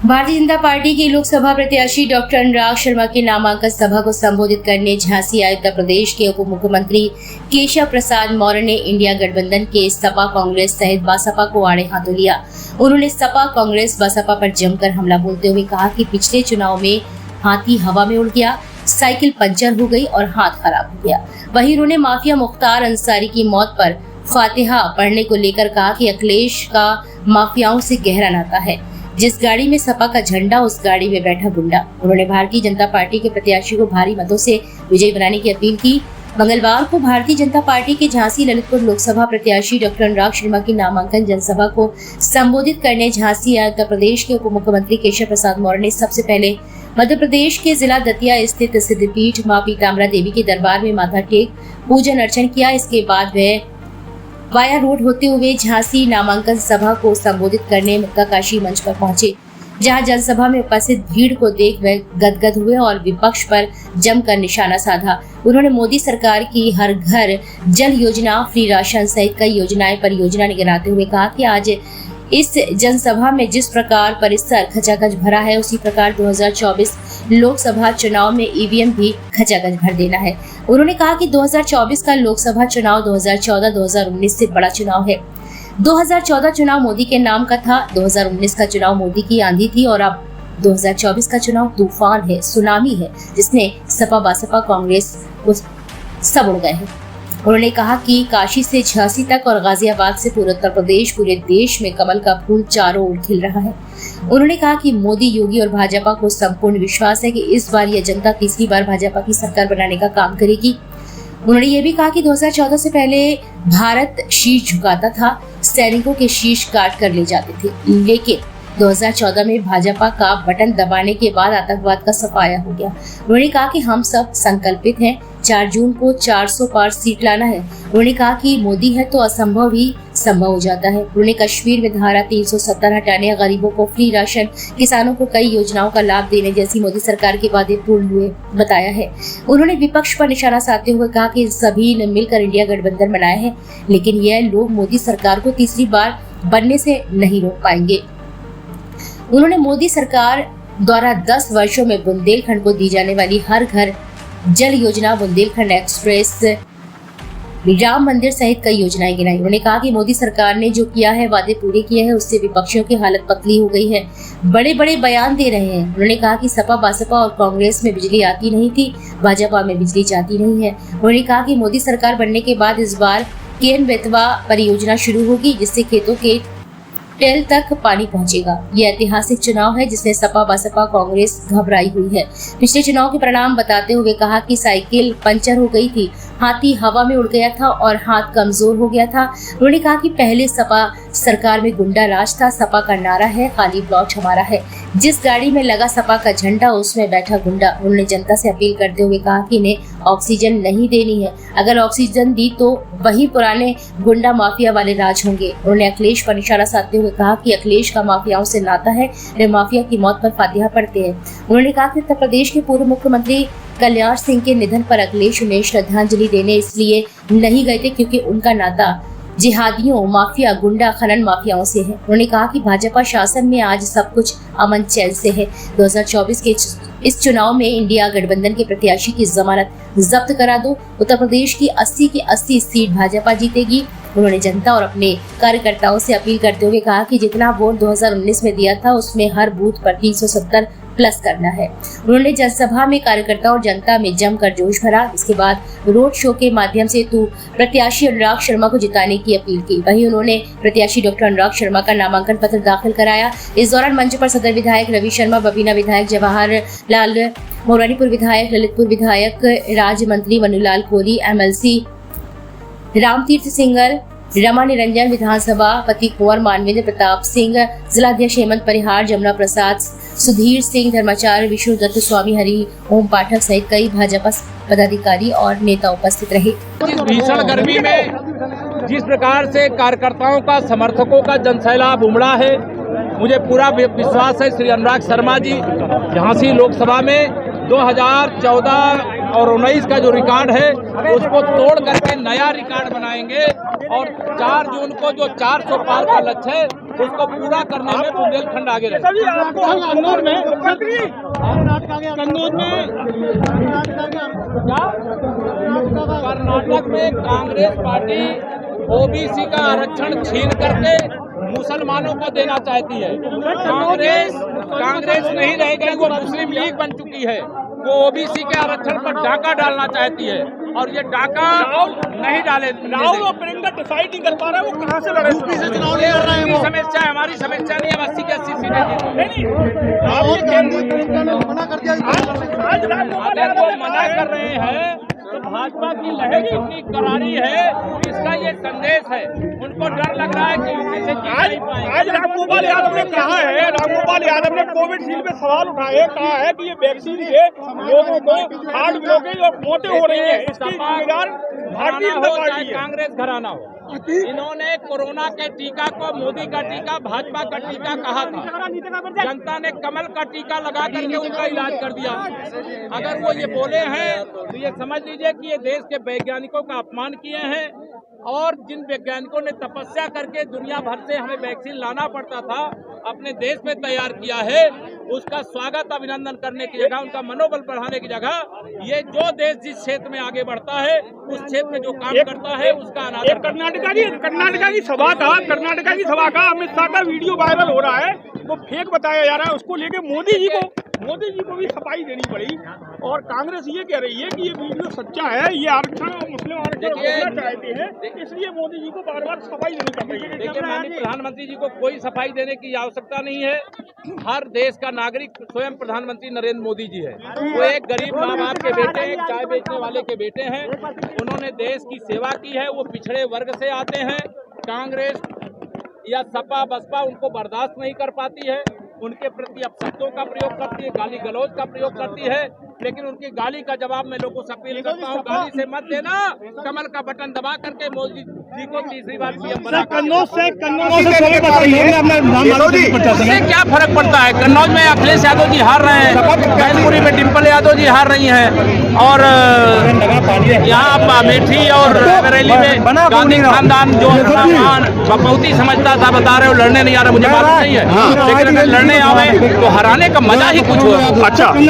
Bharatiya Janata party के लोकसभा प्रत्याशी doctor Anurag Sharma की नामांकन सभा को संबोधित करने झांसी आए उत्तर प्रदेश के उप मुख्यमंत्री केशव प्रसाद मौर्य ने इंडिया गठबंधन के सपा कांग्रेस सहित बसपा को आड़े हाथों लिया। उन्होंने सपा कांग्रेस बसपा पर जमकर हमला बोलते हुए कहा कि पिछले चुनाव में हाथी हवा में उड़ गया, साइकिल पंचर हो गई और हाथ खराब हो गया। वहीं उन्होंने माफिया मुख्तार अंसारी की मौत पर फातिहा पढ़ने को लेकर कहा कि अखिलेश का माफियाओं से गहरा नाता है। जिस गाड़ी में सपा का झंडा उस गाड़ी में बैठा गुंडा। उन्होंने भारतीय जनता पार्टी के प्रत्याशी को भारी मतों से विजयी बनाने की अपील की। मंगलवार को भारतीय जनता पार्टी के झांसी ललितपुर लोकसभा प्रत्याशी डॉक्टर अनुराग शर्मा की नामांकन जनसभा को संबोधित करने झांसी आए उत्तर प्रदेश के उप मुख्यमंत्री केशव प्रसाद मौर्य ने सबसे पहले मध्य प्रदेश के जिला दतिया स्थित सिद्धपीठ मां पीताम्बरा देवी के दरबार में माथा टेक पूजन अर्चन किया। इसके बाद वह वाया रोड होते हुए झांसी नामांकन सभा को संबोधित करने मुक्ताकाशी मंच पर पहुंचे, जहां जनसभा में उपस्थित भीड़ को देख वह गदगद हुए और विपक्ष पर जमकर निशाना साधा। उन्होंने मोदी सरकार की हर घर जल योजना, फ्री राशन सहित कई योजनाएं परियोजना गिनाते हुए कहा कि आज इस जनसभा में जिस प्रकार परिसर खचाखच भरा है, उसी प्रकार 2024 लोकसभा चुनाव में ईवीएम भी खचाखच भर देना है। उन्होंने कहा कि 2024 का लोकसभा चुनाव 2014-2019 से बड़ा चुनाव है। 2014 चुनाव मोदी के नाम का था, 2019 का चुनाव मोदी की आंधी थी और अब 2024 का चुनाव तूफान है, सुनामी है, जिसमें सपा बसपा कांग्रेस सब उड़ गए हैं। उन्होंने कहा कि काशी से झांसी तक और गाजियाबाद से पूरे उत्तर प्रदेश, पूरे देश में कमल का फूल चारों ओर खिल रहा है। उन्होंने कहा कि मोदी, योगी और भाजपा को संपूर्ण विश्वास है कि इस बार यह जनता तीसरी बार भाजपा की सरकार बनाने का काम करेगी। उन्होंने ये भी कहा कि 2014 से पहले भारत शीश झुकाता था, सैनिकों के शीश काट कर ले जाते थे, लेकिन 2014 में भाजपा का बटन दबाने के बाद आतंकवाद का सफाया हो गया। उन्होंने कहा कि हम सब संकल्पित हैं, 4 जून को 400 पार सीट लाना है। उन्होंने कहा कि मोदी है तो असंभव भी संभव हो जाता है। उन्होंने कश्मीर में धारा 370 हटाने, गरीबों को फ्री राशन, किसानों को कई योजनाओं का लाभ देने जैसी मोदी सरकार के वादे पूर्ण हुए बताया है। उन्होंने विपक्ष पर निशाना साधते हुए कहा कि सभी ने मिलकर इंडिया गठबंधन बनाया है, लेकिन यह लोग मोदी सरकार को तीसरी बार बनने से नहीं रोक पाएंगे। उन्होंने मोदी सरकार द्वारा 10 वर्षों में बुंदेलखंड को दी जाने वाली हर घर जल योजना, बुंदेलखंड एक्सप्रेस, राम मंदिर सहित कई योजनाएं गिनाई। उन्होंने कहा कि मोदी सरकार ने जो किया है, वादे पूरे किए हैं, उससे विपक्षियों की हालत पतली हो गई है, बड़े बड़े बयान दे रहे हैं। उन्होंने कहा कि सपा बसपा और कांग्रेस में बिजली आती नहीं थी, भाजपा में बिजली जाती नहीं है। उन्होंने कहा कि मोदी सरकार बनने के बाद इस बार केन बेतवा परियोजना शुरू होगी, जिससे खेतों के टेल तक पानी पहुंचेगा। यह ऐतिहासिक चुनाव है जिसमें सपा बसपा कांग्रेस घबराई हुई है। पिछले चुनाव के परिणाम बताते हुए कहा कि साइकिल पंचर हो गई थी, हाथी हवा में उड़ गया था और हाथ कमजोर हो गया था। उन्होंने कहा कि पहले सपा सरकार में गुंडा राज था, सपा का नारा है खाली प्लॉट हमारा है। जिस गाड़ी में लगा सपा का झंडा उसमें बैठा गुंडा। उन्होंने जनता से अपील करते हुए कहा कि इन्हें ऑक्सीजन नहीं देनी है, अगर ऑक्सीजन दी तो वही पुराने गुंडा माफिया वाले राज होंगे। उन्होंने अखिलेश पर निशाना साधते हुए कहा कि अखिलेश का माफियाओं से नाता है, वे माफिया की मौत पर फातिहा पढ़ते हैं। उन्होंने कहा कि उत्तर प्रदेश के पूर्व मुख्यमंत्री कल्याण सिंह के निधन पर अखिलेश उन्हें श्रद्धांजलि देने इसलिए नहीं गए थे क्योंकि उनका नाता जिहादियों, माफिया, गुंडा, खनन माफियाओं से है। उन्होंने कहा कि भाजपा शासन में आज सब कुछ अमन चैन से है। 2024 के इस चुनाव में इंडिया गठबंधन के प्रत्याशी की जमानत जब्त करा दो। उत्तर प्रदेश की 80 की 80 सीट भाजपा जीतेगी। उन्होंने जनता और अपने कार्यकर्ताओं से अपील करते हुए कहा कि जितना वोट 2019 में दिया था उसमें हर बूथ पर 370 प्लस करना है। उन्होंने जनसभा में कार्यकर्ताओं और जनता में जमकर जोश भरा। इसके बाद रोड शो के माध्यम से प्रत्याशी अनुराग शर्मा को जिताने की अपील की। वहीं उन्होंने प्रत्याशी डॉक्टर अनुराग शर्मा का नामांकन पत्र दाखिल कराया। इस दौरान मंच पर सदर विधायक रवि शर्मा, बबीना विधायक जवाहर लाल, मोरानीपुर विधायक, ललितपुर विधायक, राज्य मंत्री मनुलाल कोहली, MLC रामतीर्थ सिंगर, रमा निरंजन, विधानसभा पति कुंवर मानवेंद्र प्रताप सिंह, जिलाध्यक्ष हेमंत परिहार, जमुना प्रसाद, सुधीर सिंह, धर्माचार्य, विष्णु दत्त, स्वामी हरि ओम पाठक सहित कई भाजपा पदाधिकारी और नेता उपस्थित रहे। इस भीषण गर्मी में जिस प्रकार से कार्यकर्ताओं का, समर्थकों का जनसैलाब उमड़ा है, मुझे पूरा विश्वास है श्री अनुराग शर्मा जी झांसी लोकसभा में 2014 और 19 का जो रिकॉर्ड है उसको तोड़ करके नया रिकॉर्ड बनाएंगे और 4 जून को जो 400 पार का लक्ष्य है उसको पूरा करने में बुंदेलखंड आगे रहेगा। कर्नाटक में कांग्रेस पार्टी ओबीसी का आरक्षण छीन करके मुसलमानों को देना चाहती है। कांग्रेस नहीं रह गई, वो मुस्लिम लीग बन चुकी है। वो ओबीसी के आरक्षण पर डाका डालना चाहती है और ये डाका नहीं डाले। राहुल और प्रियंका डिसाइड नहीं कर पा रहा है वो कहाँ से लड़े। यूपी से चुनाव लड़ रहे हैं। समस्या है, हमारी समस्या नहीं है। 80 की 80 सीटें नहीं मना कर दिया। अगर वो मना कर रहे हैं तो भाजपा की लहर कितनी करारी है इसका ये संदेश है। उनको डर लग रहा है कि यूपी से जीत नहीं पाएंगे। आज रामगोपाल यादव ने कहा है, रामगोपाल यादव ने कोविशील्ड पे सवाल उठाए, कहा है कि ये वैक्सीन से लोगों को हार्ट ब्लॉकेज और मौतें हो रही है। इसकी जिम्मेदार भारतीय जनता पार्टी है, कांग्रेस घराना हो। इन्होंने कोरोना के टीका को मोदी का टीका, भाजपा का टीका कहा था। जनता ने कमल का टीका लगा करके उनका इलाज कर दिया। अगर वो ये बोले हैं तो ये समझ लीजिए कि ये देश के वैज्ञानिकों का अपमान किए हैं और जिन वैज्ञानिकों ने तपस्या करके दुनिया भर से हमें वैक्सीन लाना पड़ता था अपने देश में तैयार किया है, उसका स्वागत अभिनंदन करने की जगह, उनका मनोबल बढ़ाने की जगह ये जो देश जिस क्षेत्र में आगे बढ़ता है उस क्षेत्र में जो काम करता है उसका अनादर। कर्नाटका की सभा का अमित शाह का वीडियो वायरल हो रहा है, वो फेक बताया जा रहा है। उसको लेके मोदी जी को भी सफाई देनी पड़ी और कांग्रेस ये कह रही है कि ये वीडियो सच्चा है, ये आरक्षण और मुस्लिम आरक्षण रोकना चाहते हैं, इसलिए मोदी जी को बार-बार सफाई देनी पड़ रही है। देखिए, माननीय प्रधानमंत्री जी को कोई सफाई देने की आवश्यकता नहीं है। हर देश का नागरिक स्वयं प्रधानमंत्री नरेंद्र मोदी जी है। वो एक गरीब माँ बाप के बेटे, एक चाय बेचने वाले के बेटे हैं। उन्होंने देश की सेवा की है। वो पिछड़े वर्ग से आते हैं। कांग्रेस या सपा बसपा उनको बर्दाश्त नहीं कर पाती है, उनके प्रति अपशब्दों का प्रयोग करती है, गाली गलौज का प्रयोग करती है। लेकिन उनकी गाली का जवाब मैं लोगों से अपील करता हूँ, गाली से मत देना, कमल का बटन दबा करके मोदी जी को तीसरी बार पीएम बना। इससे क्या फर्क पड़ता है? कन्नौज में अखिलेश यादव जी हार रहे हैं, मैनपुरी में डिम्पल यादव जी हार रही हैं और यहाँ अमेठी और बरेली में गांधी खानदान जो बहुत ही समझता था, बता रहे हो लड़ने नहीं आ रहा, मुझे मालूम नहीं है, लेकिन अगर लड़ने आवे तो हराने का मजा ही कुछ हुआ। अच्छा।